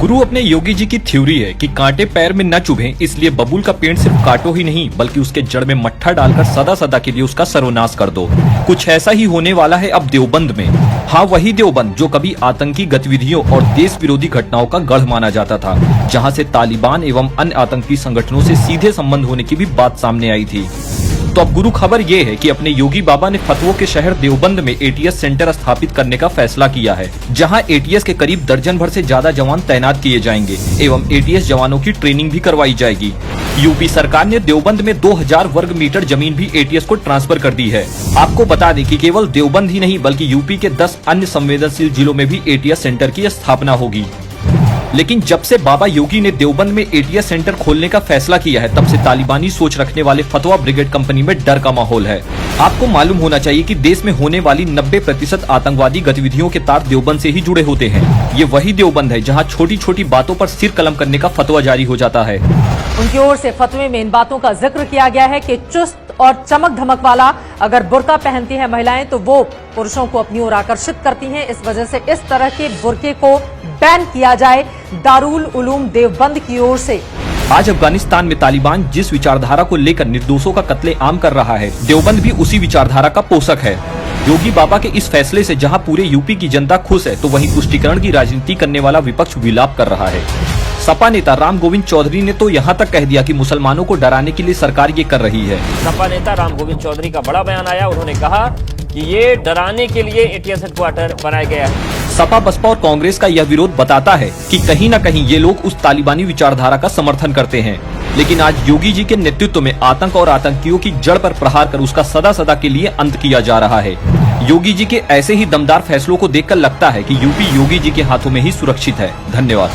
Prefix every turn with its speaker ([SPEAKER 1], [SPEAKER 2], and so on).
[SPEAKER 1] गुरु अपने योगी जी की थ्योरी है कि कांटे पैर में न चुभें, इसलिए बबूल का पेड़ सिर्फ काटो ही नहीं बल्कि उसके जड़ में मट्ठा डालकर सदा सदा के लिए उसका सर्वनाश कर दो। कुछ ऐसा ही होने वाला है अब देवबंद में। हाँ, वही देवबंद जो कभी आतंकी गतिविधियों और देश विरोधी घटनाओं का गढ़ माना जाता था, जहाँ से तालिबान एवं अन्य आतंकी संगठनों से सीधे संबंध होने की भी बात सामने आई थी। तो अब गुरु खबर ये है कि अपने योगी बाबा ने फतवों के शहर देवबंद में एटीएस सेंटर स्थापित करने का फैसला किया है, जहां एटीएस के करीब दर्जन भर से ज्यादा जवान तैनात किए जाएंगे एवं एटीएस जवानों की ट्रेनिंग भी करवाई जाएगी। यूपी सरकार ने देवबंद में 2000 वर्ग मीटर जमीन भी एटीएस को ट्रांसफर कर दी है। आपको बता दें कि केवल देवबंद ही नहीं बल्कि यूपी के 10 अन्य संवेदनशील जिलों में भी एटीएस सेंटर की स्थापना होगी। लेकिन जब से बाबा योगी ने देवबंद में एटीएस सेंटर खोलने का फैसला किया है, तब से तालिबानी सोच रखने वाले फतवा ब्रिगेड कंपनी में डर का माहौल है। आपको मालूम होना चाहिए कि देश में होने वाली 90% आतंकवादी गतिविधियों के तार देवबंद से ही जुड़े होते हैं। ये वही देवबंद है जहां छोटी छोटी बातों पर सिर कलम करने का फतवा जारी हो जाता है।
[SPEAKER 2] उनकी ओर से फतवे में इन बातों का जिक्र किया गया है कि चुस्त और चमक धमक वाला अगर बुर्का पहनती है महिलाएं तो वो पुरुषों को अपनी ओर आकर्षित करती हैं। इस वजह से इस तरह के बुर्के को बैन किया जाए दारुल उलूम देवबंद की ओर से।
[SPEAKER 1] आज अफगानिस्तान में तालिबान जिस विचारधारा को लेकर निर्दोषों का कत्लेआम कर रहा है, देवबंद भी उसी विचारधारा का पोषक है। योगी बाबा के इस फैसले से जहां पूरे यूपी की जनता खुश है, तो वहीं तुष्टीकरण की राजनीति करने वाला विपक्ष विलाप कर रहा है। सपा नेता राम गोविंद चौधरी ने तो यहां तक कह दिया कि मुसलमानों को डराने के लिए सरकार ये कर रही है।
[SPEAKER 3] सपा नेता राम गोविंद चौधरी का बड़ा बयान आया। उन्होंने कहा कि ये डराने के लिए एटीएस हेडक्वार्टर बनाया गया है।
[SPEAKER 1] सपा, बसपा और कांग्रेस का यह विरोध बताता है कि कहीं न कहीं ये लोग उस तालिबानी विचारधारा का समर्थन करते हैं। लेकिन आज योगी जी के नेतृत्व में आतंक और आतंकियों की जड़ पर प्रहार कर उसका सदा सदा के लिए अंत किया जा रहा है। योगी जी के ऐसे ही दमदार फैसलों को देखकर लगता है कि यूपी योगी जी के हाथों में ही सुरक्षित है। धन्यवाद।